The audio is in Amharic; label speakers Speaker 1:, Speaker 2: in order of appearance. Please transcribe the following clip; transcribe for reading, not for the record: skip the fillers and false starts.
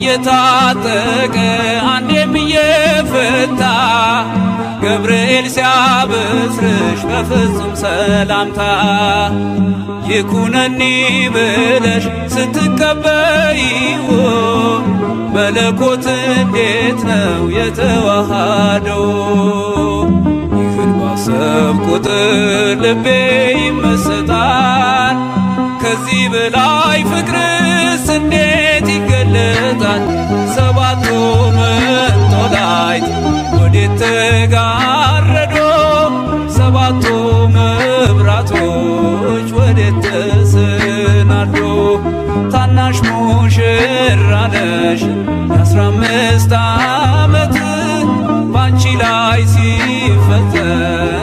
Speaker 1: የታጠቀ አንዴም እየፈታ ገብርኤል ሲያበስርሽ በፍጹም ሰላምታ ይኩነኒ ብለሽ ስትቀበይው መለኮት እንዴት ነው የተዋሃደው? ይህን ባሰብ ቁጥር ልቤ ይመሰጣል። ከዚህ በላይ ፍቅርስ እንዴት ይገለጣል? ሰባቱ መንጦላዕት ወዴት ተጋረዶ? ሰባቱ መብራቶች ወዴት ተሰናዶ? ታናሽ ሙሽራ ነሽ የ15 ዓመት ባንቺ ላይ ሲፈጸም